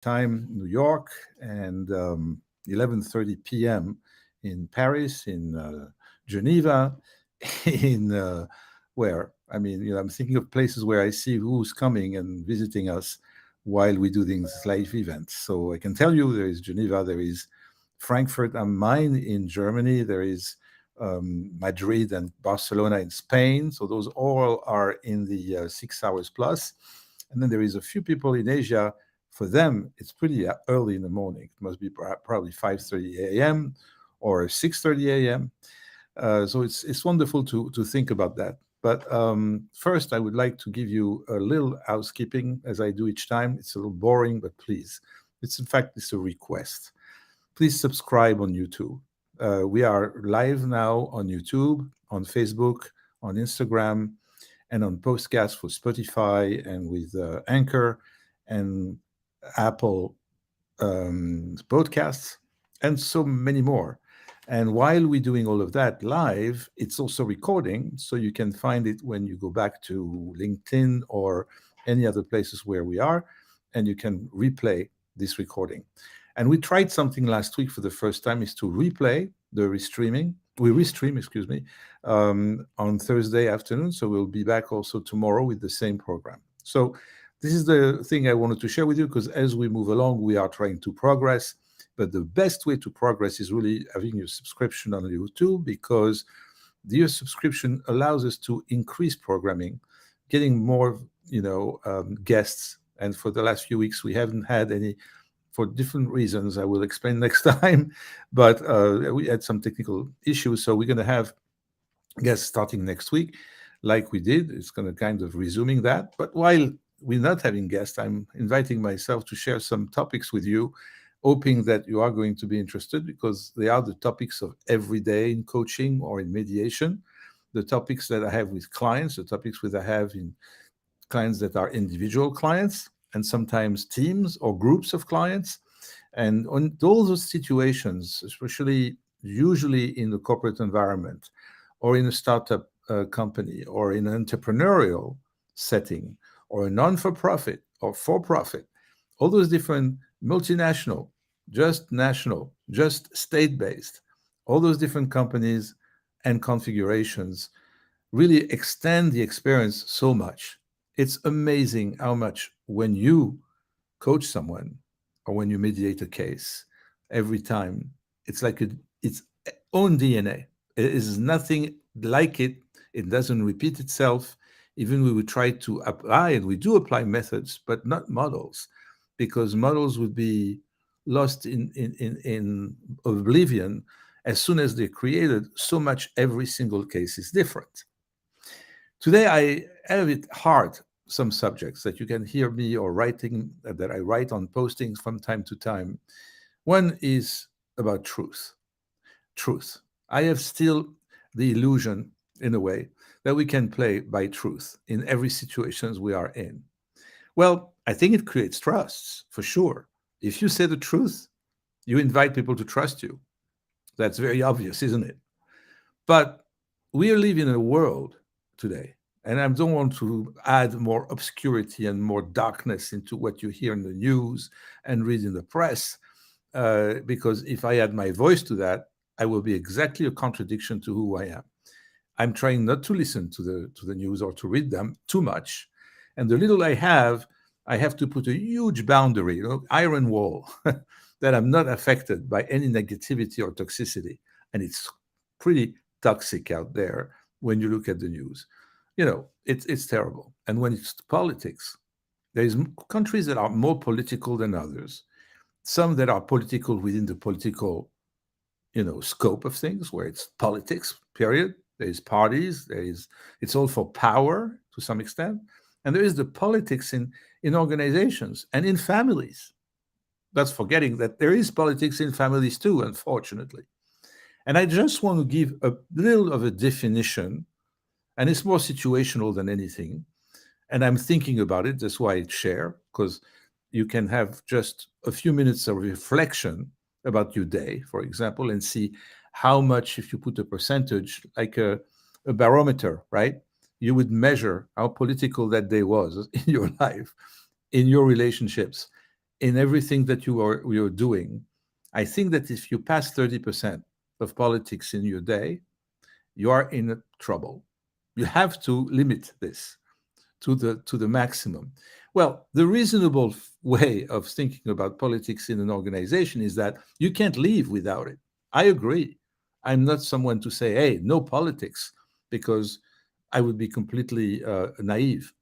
time, New York, and 11:30 p.m. in Paris, in Geneva, in where? I mean, I'm thinking of places where I see who's coming and visiting us while we do these live events. So I can tell you there is Geneva, there is Frankfurt am Main in Germany, there is Madrid and Barcelona in Spain. So those all are in the 6 hours plus. And then there is a few people in Asia. For them, it's pretty early in the morning. It must be probably 5:30 a.m. or 6:30 a.m. So it's wonderful to think about that. But first, I would like to give you a little housekeeping, as I do each time. It's a little boring, but please, it's in fact it's a request. Please subscribe on YouTube. We are live now on YouTube, on Facebook, on Instagram, and on podcasts for Spotify and with Anchor and Apple podcasts, and so many more. And while we're doing all of that live, it's also recording, so you can find it when you go back to LinkedIn or any other places where we are, and you can replay this recording. And we tried something last week for the first time is to replay the restreaming. We restream, excuse me, on Thursday afternoon. So we'll be back also tomorrow with the same program. So this is the thing I wanted to share with you because as we move along, we are trying to progress. But the best way to progress is really having your subscription on YouTube because your subscription allows us to increase programming, getting more, guests. And for the last few weeks, we haven't had any for different reasons. I will explain next time. But we had some technical issues. So we're going to have guests starting next week, like we did. It's going to kind of resuming that. But while we're not having guests, I'm inviting myself to share some topics with you, hoping that you are going to be interested because they are the topics of every day in coaching or in mediation, the topics that I have with clients, the topics that I have in clients that are individual clients and sometimes teams or groups of clients. And on those situations, especially usually in the corporate environment or in a startup company or in an entrepreneurial setting or a non-for-profit or for-profit, all those different multinational, just national, just state-based, all those different companies and configurations really extend the experience so much. It's amazing how much when you coach someone or when you mediate a case, every time it's like its own DNA. It is nothing like it. It doesn't repeat itself. Even we would try to apply, and we do apply methods, but not models, because models would be lost in oblivion as soon as they're created. So much every single case is different. Today, I have it hard some subjects that you can hear me or writing that I write on postings from time to time. One is about truth. Truth. I have still the illusion, in a way, that we can play by truth in every situations we are in. Well, I think it creates trusts for sure. If you say the truth, you invite people to trust you. That's very obvious, isn't it? But we are living in a world today, and I don't want to add more obscurity and more darkness into what you hear in the news and read in the press, because if I add my voice to that, I will be exactly a contradiction to who I am. I'm trying not to listen to the news or to read them too much, and the little I have to put a huge boundary, iron wall, that I'm not affected by any negativity or toxicity, and it's pretty toxic out there when you look at the news. It's terrible. And when it's politics, there's countries that are more political than others, some that are political within the political scope of things, where it's politics, period. There's parties, it's all for power to some extent. And there is the politics in organizations and in families. That's forgetting that there is politics in families too, unfortunately. And I just want to give a little of a definition, and it's more situational than anything. And I'm thinking about it. That's why I share, because you can have just a few minutes of reflection about your day, for example, and see how much, if you put a percentage, like a barometer, right? You would measure how political that day was in your life, in your relationships, in everything that you're doing. I think that if you pass 30% of politics in your day, you are in trouble. You have to limit this to the maximum. Well, the reasonable way of thinking about politics in an organization is that you can't leave without it. I agree. I'm not someone to say, hey, no politics, because I would be completely naive.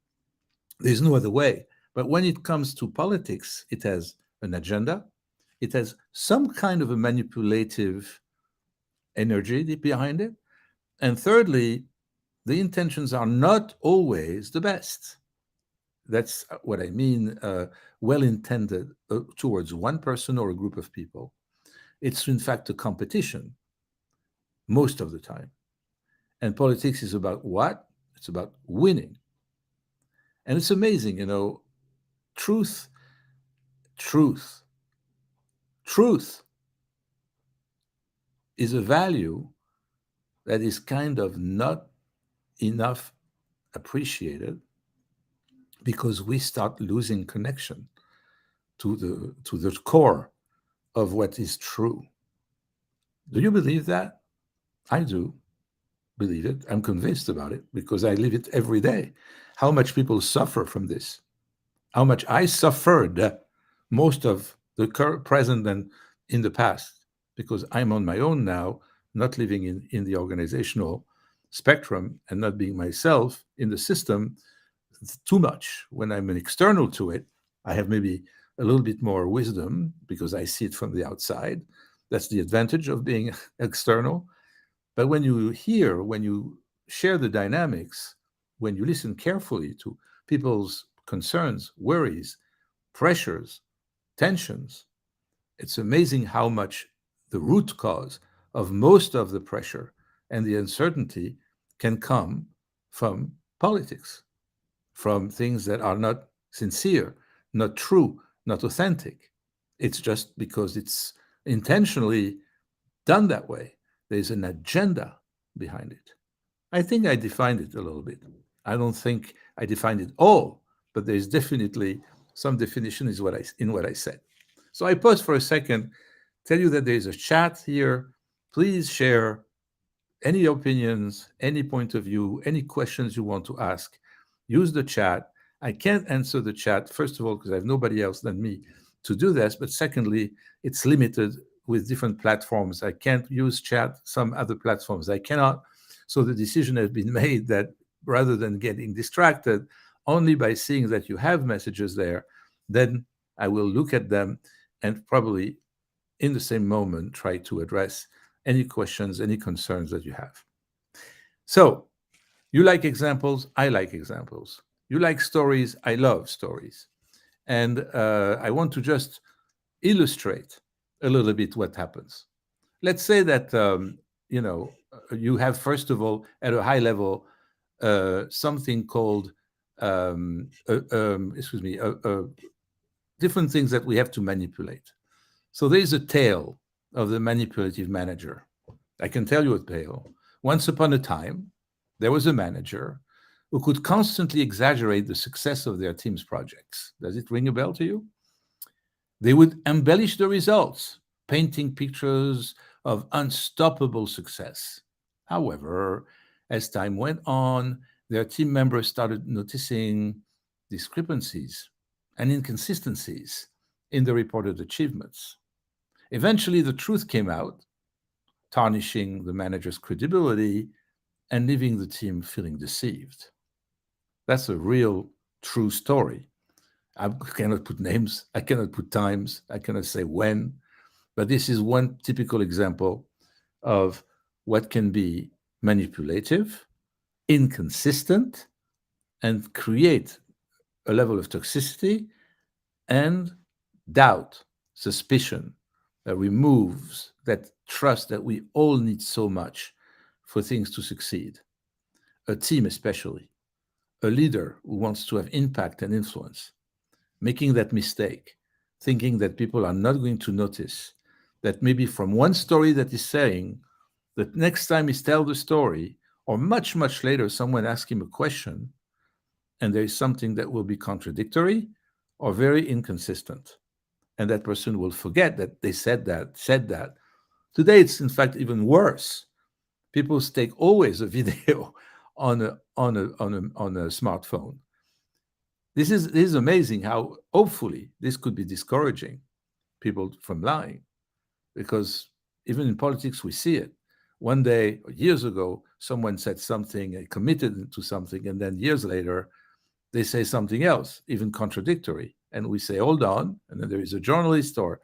There's no other way. But when it comes to politics, it has an agenda, it has some kind of a manipulative energy behind it. And thirdly, the intentions are not always the best. That's what I mean, well intended towards one person or a group of people. It's in fact a competition most of the time. And politics is about what? It's about winning. And it's amazing, truth, truth, truth is a value that is kind of not enough appreciated, because we start losing connection to the core of what is true. Do you believe that? I do believe it. I'm convinced about it because I live it every day. How much people suffer from this? How much I suffered most of the present and in the past, because I'm on my own now, not living in the organizational spectrum and not being myself in the system too much. When I'm an external to it, I have maybe a little bit more wisdom because I see it from the outside. That's the advantage of being external. But when you share the dynamics, when you listen carefully to people's concerns, worries, pressures, tensions, it's amazing how much the root cause of most of the pressure and the uncertainty can come from politics, from things that are not sincere, not true, not authentic. It's just because it's intentionally done that way. There's an agenda behind it. I think I defined it a little bit. I don't think I defined it all, but there's definitely some definition in what I said. So I pause for a second, tell you that there's a chat here. Please share any opinions, any point of view, any questions you want to ask. Use the chat. I can't answer the chat, first of all, because I have nobody else than me to do this. But secondly, it's limited with different platforms. I can't use chat, some other platforms I cannot. So the decision has been made that rather than getting distracted only by seeing that you have messages there, then I will look at them and probably in the same moment try to address any questions, any concerns that you have. So you like examples, I like examples. You like stories, I love stories. And I want to just illustrate a little bit what happens. Let's say that, you have, first of all, at a high level, something called, different things that we have to manipulate. So there's a tale of the manipulative manager. I can tell you a tale. Once upon a time, there was a manager who could constantly exaggerate the success of their team's projects. Does it ring a bell to you? They would embellish the results, painting pictures of unstoppable success. However, as time went on, their team members started noticing discrepancies and inconsistencies in the reported achievements. Eventually, the truth came out, tarnishing the manager's credibility and leaving the team feeling deceived. That's a real, true story. I cannot put names, I cannot put times, I cannot say when, but this is one typical example of what can be manipulative, inconsistent, and create a level of toxicity and doubt, suspicion that removes that trust that we all need so much for things to succeed. A team, especially, a leader who wants to have impact and influence, making that mistake, thinking that people are not going to notice, that maybe from one story that he's saying, the next time he tells the story, or much, much later, someone asks him a question, and there is something that will be contradictory or very inconsistent. and that person will forget that they said that. Today, it's in fact even worse. People take always a video on a smartphone. This is amazing how hopefully this could be discouraging people from lying, because even in politics we see it. One day, years ago, someone said something, committed to something, and then years later they say something else, even contradictory, and we say, hold on. And then there is a journalist or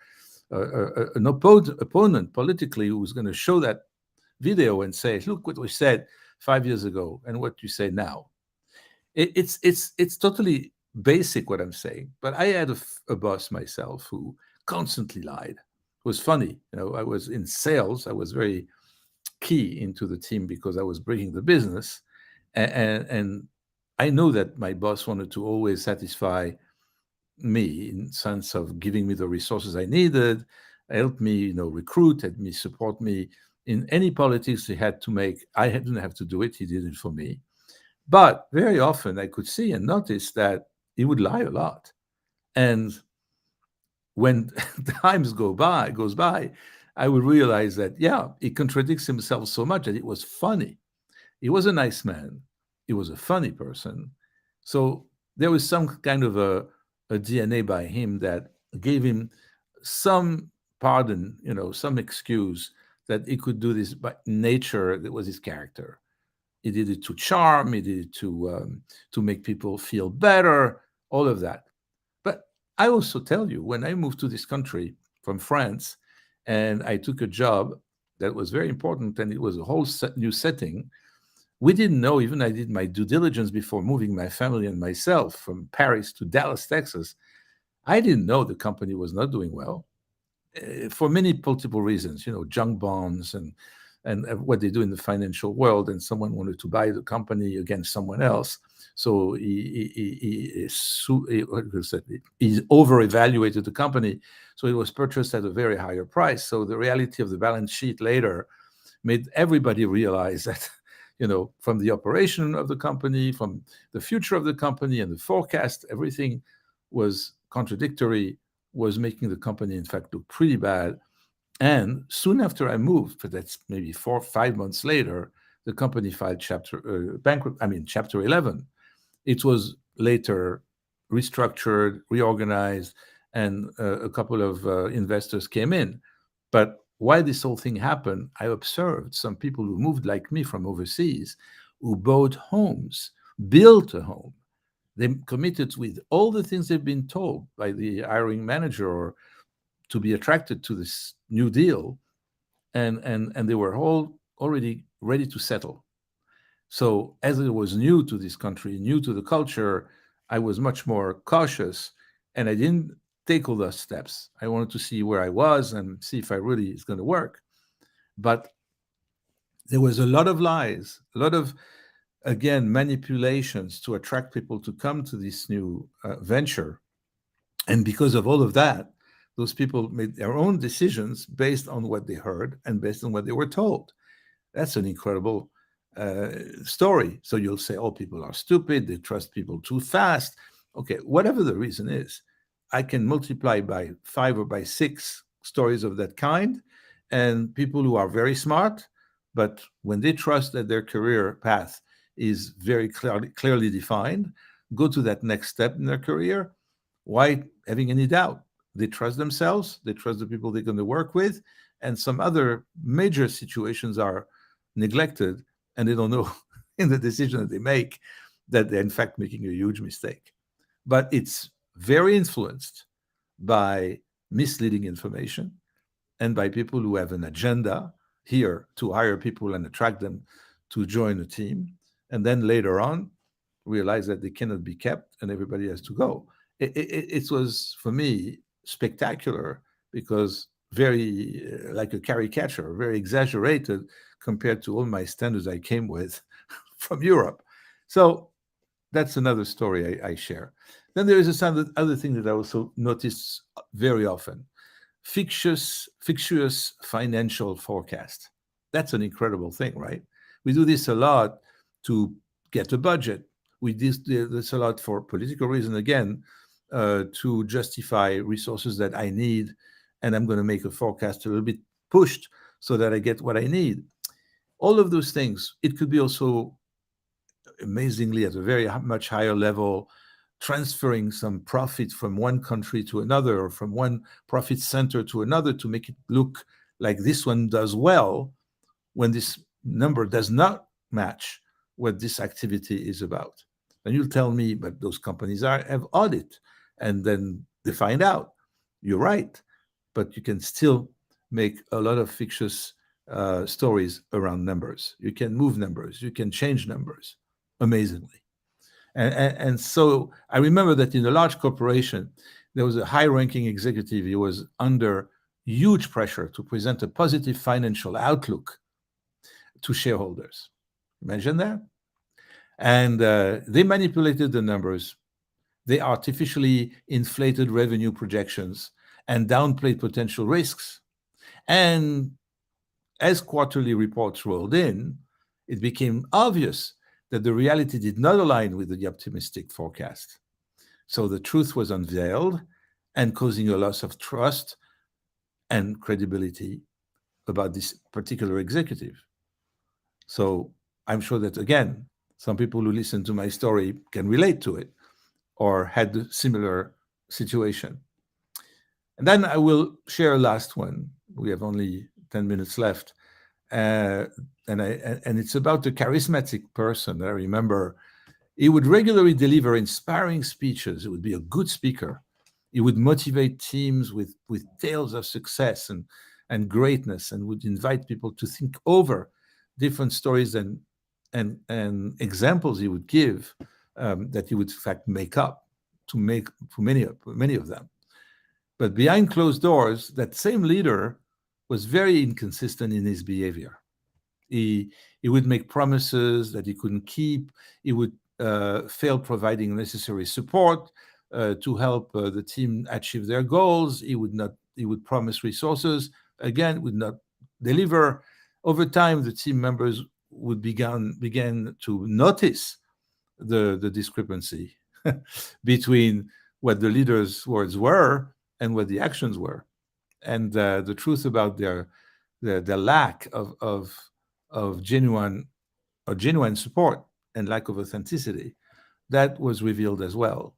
an opponent politically who's going to show that video and say, look what we said 5 years ago and what you say now. It's totally basic what I'm saying, but I had a boss myself who constantly lied. It was funny. I was in sales. I was very key into the team because I was bringing the business, and I know that my boss wanted to always satisfy me in sense of giving me the resources I needed, help me, recruit, help me support me in any politics he had to make. I didn't have to do it. He did it for me. But very often I could see and notice that he would lie a lot. And when goes by, I would realize that, yeah, he contradicts himself so much that it was funny. He was a nice man. He was a funny person. So there was some kind of a DNA by him that gave him some pardon, some excuse that he could do this by nature. That was his character. He did it to charm. He did it to make people feel better. All of that. But I also tell you, when I moved to this country from France, and I took a job that was very important, and it was a whole new setting. We didn't know, even I did my due diligence before moving my family and myself from Paris to Dallas, Texas. I didn't know the company was not doing well for many multiple reasons, junk bonds and what they do in the financial world. And someone wanted to buy the company against someone else. So he over-evaluated the company. So it was purchased at a very higher price. So the reality of the balance sheet later made everybody realize that, from the operation of the company, from the future of the company and the forecast, everything was contradictory, was making the company, in fact, look pretty bad. And soon after I moved, but that's maybe 4 or 5 months later, the company filed Chapter 11. It was later restructured, reorganized, and a couple of investors came in. But why this whole thing happened, I observed some people who moved like me from overseas, who bought homes, built a home. They committed with all the things they've been told by the hiring manager or to be attracted to this new deal, and they were all already ready to settle. So as I was new to this country, new to the culture, I was much more cautious, and I didn't take all those steps. I wanted to see where I was and see if I really is going to work. But there was a lot of lies, a lot of, again, manipulations to attract people to come to this new venture. And because of all of that, those people made their own decisions based on what they heard and based on what they were told. That's an incredible story. So you'll say, oh, people are stupid, they trust people too fast. Okay, whatever the reason is, I can multiply by 5 or by 6 stories of that kind. And people who are very smart, but when they trust that their career path is very clearly defined, go to that next step in their career. Why having any doubt? They trust themselves, they trust the people they're going to work with, and some other major situations are neglected, and they don't know in the decision that they make that they're in fact making a huge mistake. But it's very influenced by misleading information and by people who have an agenda here to hire people and attract them to join a team, and then later on realize that they cannot be kept and everybody has to go. It was, for me, spectacular because very like a caricature, very exaggerated compared to all my standards I came with from Europe. So that's another story I share. Then there is other thing that I also notice very often: fictitious financial forecast. That's an incredible thing, right? We do this a lot to get a budget. We do this a lot for political reason, again, to justify resources that I need, and I'm going to make a forecast a little bit pushed so that I get what I need. All of those things. It could be also amazingly at a very much higher level, transferring some profit from one country to another or from one profit center to another to make it look like this one does well when this number does not match what this activity is about. And you'll tell me, but those companies have audit, and then they find out. You're right, but you can still make a lot of fictitious stories around numbers. You can move numbers, you can change numbers amazingly. And so I remember that in a large corporation, there was a high-ranking executive. He was under huge pressure to present a positive financial outlook to shareholders. Imagine that. And they manipulated the numbers. They artificially inflated revenue projections and downplayed potential risks. And as quarterly reports rolled in, it became obvious that the reality did not align with the optimistic forecast. So the truth was unveiled and causing a loss of trust and credibility about this particular executive. So I'm sure that, again, some people who listen to my story can relate to it or had a similar situation. And then I will share a last one. We have only 10 minutes left. And it's about a charismatic person. I remember he would regularly deliver inspiring speeches. He would be a good speaker. He would motivate teams with tales of success and greatness, and would invite people to think over different stories and examples he would give that he would in fact make up to many of them. But behind closed doors, that same leader was very inconsistent in his behavior. He would make promises that he couldn't keep. He would fail providing necessary support to help the team achieve their goals. He would promise resources, again, would not deliver. Over time, the team members would began to notice the discrepancy between what the leader's words were and what the actions were, and the truth about their lack of genuine support and lack of authenticity, that was revealed as well.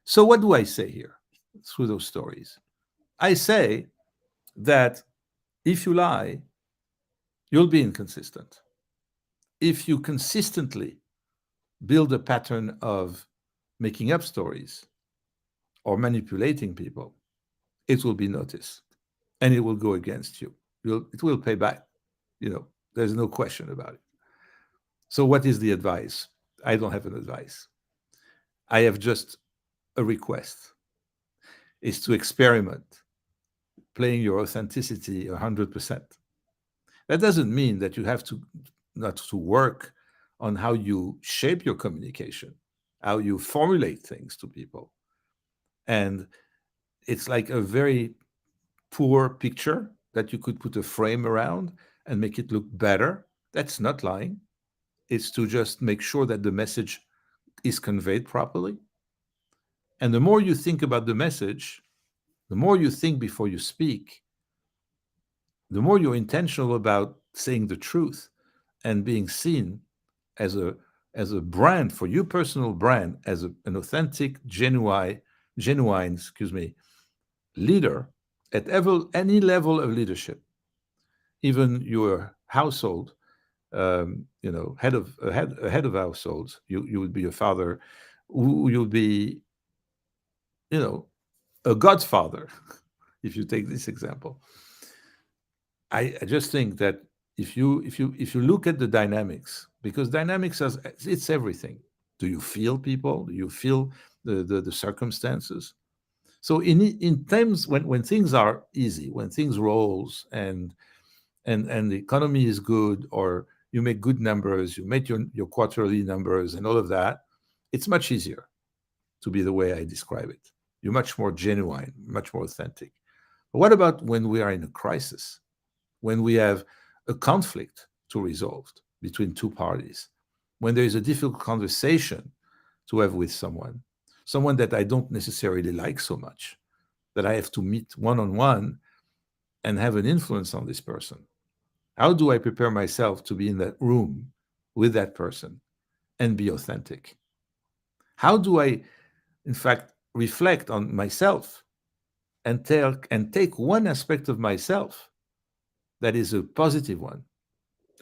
So what do I say here through those stories? I say that if you lie, you'll be inconsistent. If you consistently build a pattern of making up stories or manipulating people, it will be noticed and it will go against you. It will pay back. There's no question about it. So what is the advice? I don't have an advice. I have just a request. Is to experiment playing your authenticity 100%. That doesn't mean that you have to not to work on how you shape your communication, how you formulate things to people. And it's like a very poor picture that you could put a frame around and make it look better. That's not lying. It's to just make sure that the message is conveyed properly. And the more you think about the message, the more you think before you speak, the more you're intentional about saying the truth and being seen as a brand, for your personal brand, as an authentic, genuine leader at any level of leadership, even your household, head of households. You would be a father, you'll be, a godfather, if you take this example. I just think that if you look at the dynamics, because dynamics it's everything. Do you feel people? Do you feel the circumstances? So in times when things are easy, when things rolls and the economy is good, or you make good numbers, you make your quarterly numbers and all of that, it's much easier to be the way I describe it. You're much more genuine, much more authentic. But what about when we are in a crisis? When we have a conflict to resolve between two parties, when there is a difficult conversation to have with someone, someone that I don't necessarily like so much, that I have to meet one on one and have an influence on this person. How do I prepare myself to be in that room with that person and be authentic? How do I, in fact, reflect on myself and take one aspect of myself that is a positive one,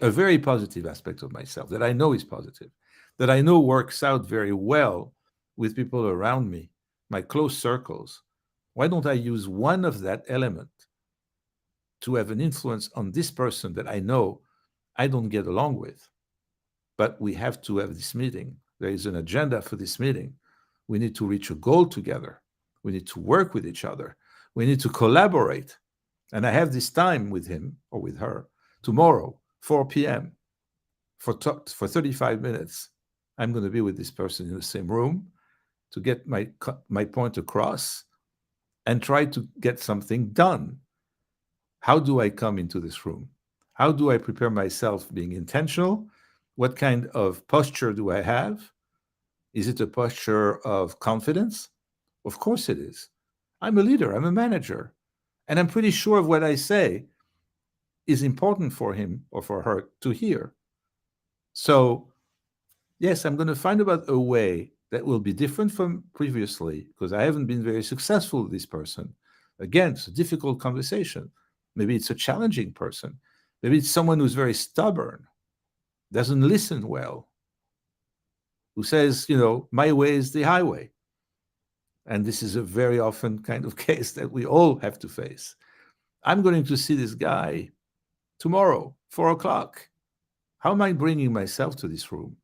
a very positive aspect of myself that I know is positive, that I know works out very well with people around me, my close circles. Why don't I use one of that element to have an influence on this person that I know I don't get along with? But we have to have this meeting. There is an agenda for this meeting. We need to reach a goal together. We need to work with each other. We need to collaborate. And I have this time with him or with her tomorrow, 4 p.m., for 35 minutes. I'm going to be with this person in the same room to get my point across and try to get something done. How do I come into this room? How do I prepare myself being intentional? What kind of posture do I have? Is it a posture of confidence? Of course it is. I'm a leader, I'm a manager, and I'm pretty sure of what I say is important for him or for her to hear. So, yes, I'm going to find about a way that will be different from previously because I haven't been very successful with this person. Again, it's a difficult conversation. Maybe it's a challenging person. Maybe it's someone who's very stubborn, doesn't listen well, who says, my way is the highway. And this is a very often kind of case that we all have to face. I'm going to see this guy tomorrow, 4 o'clock. How am I bringing myself to this room?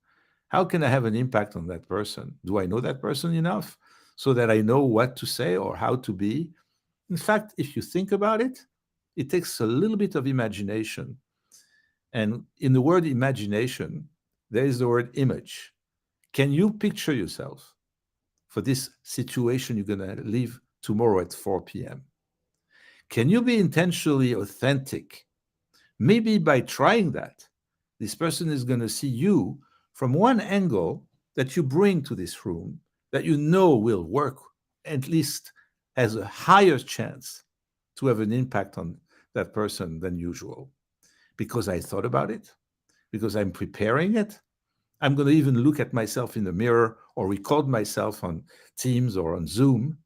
How can I have an impact on that person? Do I know that person enough so that I know what to say or how to be? In fact, if you think about it, it takes a little bit of imagination. And in the word imagination, there is the word image. Can you picture yourself for this situation you're going to live tomorrow at 4 p.m.? Can you be intentionally authentic? Maybe by trying that, this person is going to see you from one angle that you bring to this room that you know will work, at least has a higher chance to have an impact on that person than usual. Because I thought about it, because I'm preparing it. I'm going to even look at myself in the mirror or record myself on Teams or on Zoom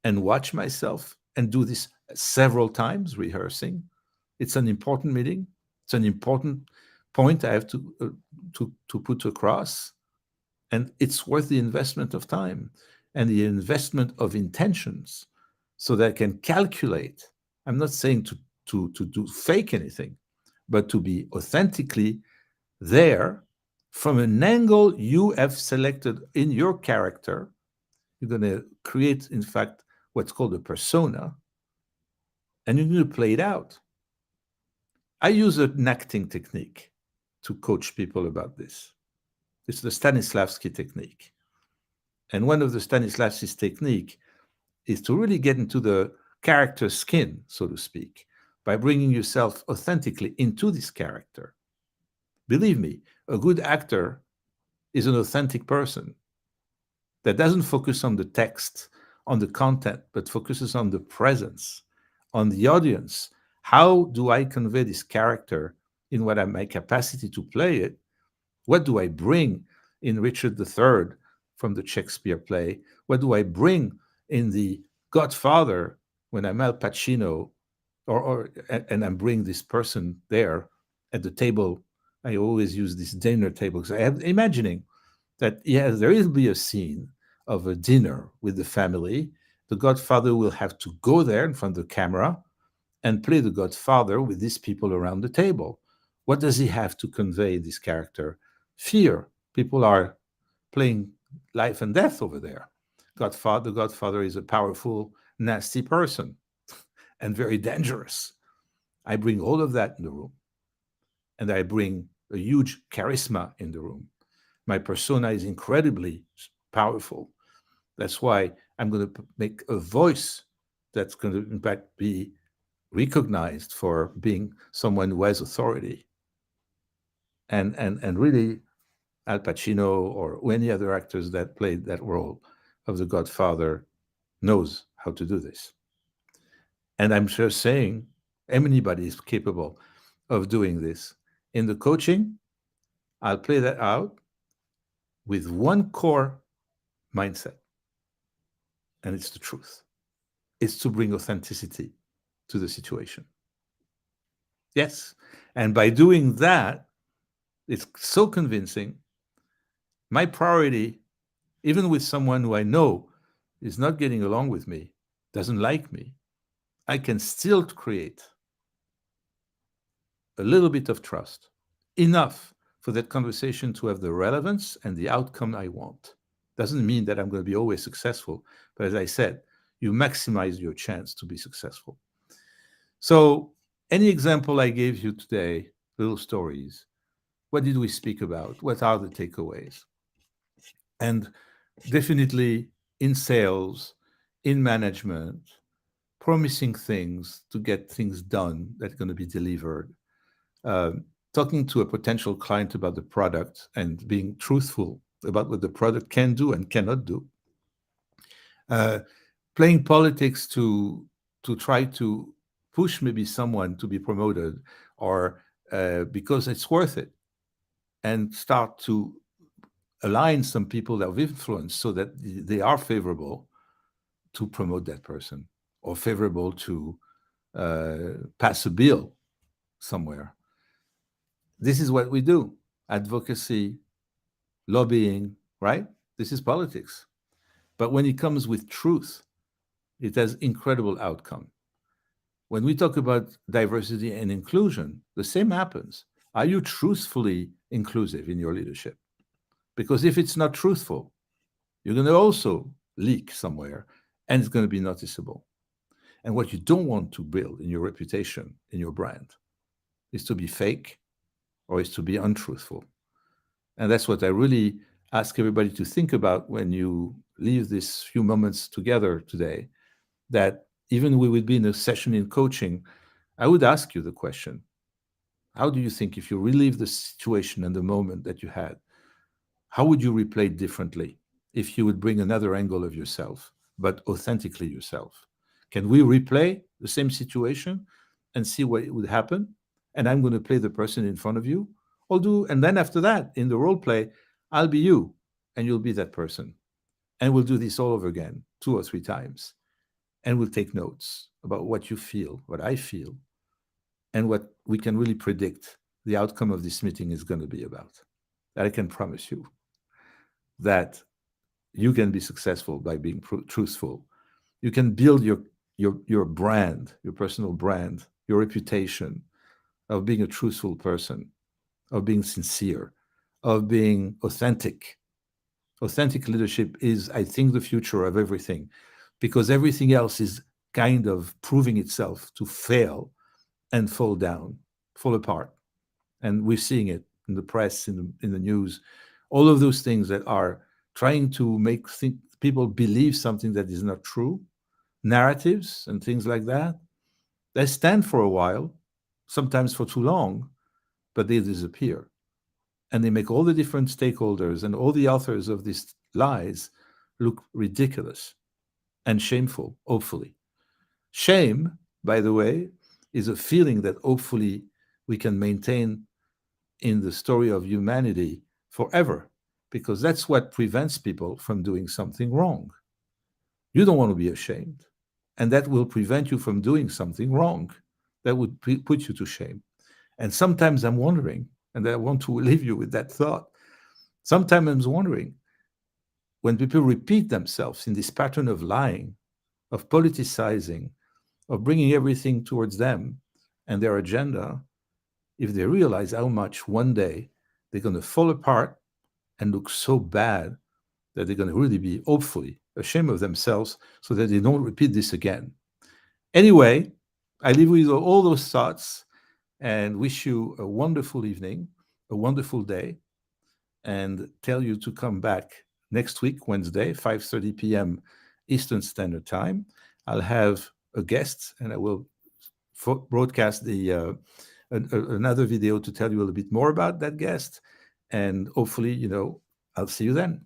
and watch myself and do this several times, rehearsing. It's an important meeting. It's an important point I have to put across. And it's worth the investment of time and the investment of intentions so that I can calculate. I'm not saying to do fake anything, but to be authentically there from an angle you have selected in your character. You're going to create, in fact, what's called a persona, and you're going to play it out. I use an acting technique to coach people about this. It's the Stanislavski technique. And one of the Stanislavski's technique is to really get into the character's skin, so to speak, by bringing yourself authentically into this character. Believe me, a good actor is an authentic person that doesn't focus on the text, on the content, but focuses on the presence, on the audience. How do I convey this character in what my capacity to play it? What do I bring in Richard III from the Shakespeare play? What do I bring in the Godfather when I'm Al Pacino, and I'm bringing this person there at the table? I always use this dinner table because I am imagining that, yes, there will be a scene of a dinner with the family. The Godfather will have to go there in front of the camera and play the Godfather with these people around the table. What does he have to convey this character? Fear. People are playing life and death over there. The Godfather is a powerful, nasty person and very dangerous. I bring all of that in the room. And I bring a huge charisma in the room. My persona is incredibly powerful. That's why I'm going to make a voice that's going to, in fact, be recognized for being someone who has authority. And really, Al Pacino or any other actors that played that role of The Godfather knows how to do this. And I'm just saying, anybody is capable of doing this. In the coaching, I'll play that out with one core mindset, and it's the truth. It's to bring authenticity to the situation. Yes. And by doing that, it's so convincing. My priority, even with someone who I know is not getting along with me, doesn't like me, I can still create a little bit of trust, enough for that conversation to have the relevance and the outcome I want. Doesn't mean that I'm going to be always successful, but as I said, you maximize your chance to be successful. So, any example I gave you today, little stories, what did we speak about? What are the takeaways? And definitely in sales, in management, promising things to get things done that are going to be delivered, uh, talking to a potential client about the product and being truthful about what the product can do and cannot do, uh, playing politics to try to push maybe someone to be promoted or because it's worth it, and start to align some people of influence so that they are favorable to promote that person or favorable to pass a bill somewhere. This is what we do: advocacy, lobbying, right? This is politics. But when it comes with truth, it has incredible outcome. When we talk about diversity and inclusion, the same happens. Are you truthfully inclusive in your leadership? Because if it's not truthful, you're going to also leak somewhere and it's going to be noticeable. And what you don't want to build in your reputation, in your brand, is to be fake or is to be untruthful. And that's what I really ask everybody to think about when you leave these few moments together today, that even we would be in a session in coaching, I would ask you the question, how do you think, if you relive the situation and the moment that you had, how would you replay it differently if you would bring another angle of yourself, but authentically yourself? Can we replay the same situation and see what would happen? And I'm going to play the person in front of you. And then after that, in the role play, I'll be you and you'll be that person. And we'll do this all over again, 2 or 3 times. And we'll take notes about what you feel, what I feel, and what we can really predict the outcome of this meeting is going to be about. That I can promise you that you can be successful by being truthful. You can build your brand, your personal brand, your reputation of being a truthful person, of being sincere, of being authentic. Authentic leadership is, I think, the future of everything, because everything else is kind of proving itself to fail and fall down, fall apart. And we're seeing it in the press, in the news, all of those things that are trying to make people believe something that is not true, narratives and things like that. They stand for a while, sometimes for too long, but they disappear. And they make all the different stakeholders and all the authors of these lies look ridiculous and shameful, hopefully. Shame, by the way, is a feeling that hopefully we can maintain in the story of humanity forever, because that's what prevents people from doing something wrong. You don't want to be ashamed, and that will prevent you from doing something wrong. That would put you to shame. And sometimes I'm wondering, and I want to leave you with that thought. Sometimes I'm wondering, when people repeat themselves in this pattern of lying, of politicizing, of bringing everything towards them and their agenda, if they realize how much one day they're going to fall apart and look so bad that they're going to really be, hopefully, ashamed of themselves so that they don't repeat this again. Anyway, I leave with all those thoughts and wish you a wonderful evening, a wonderful day, and tell you to come back next week, Wednesday, 5:30 p.m. Eastern Standard Time. I'll have a guest, and I will broadcast another video to tell you a little bit more about that guest. And hopefully, I'll see you then.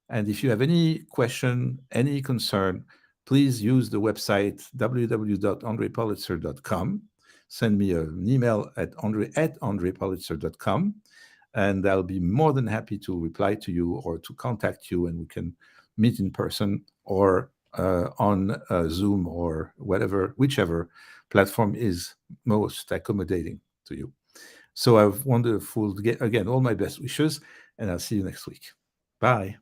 And if you have any question, any concern, please use the website www.andrepolitzer.com. Send me an email at andre@andrepolitzer.com, and I'll be more than happy to reply to you or to contact you, and we can meet in person or on Zoom or whichever platform is most accommodating to you. So I have wonderful, again, all my best wishes, and I'll see you next week. Bye.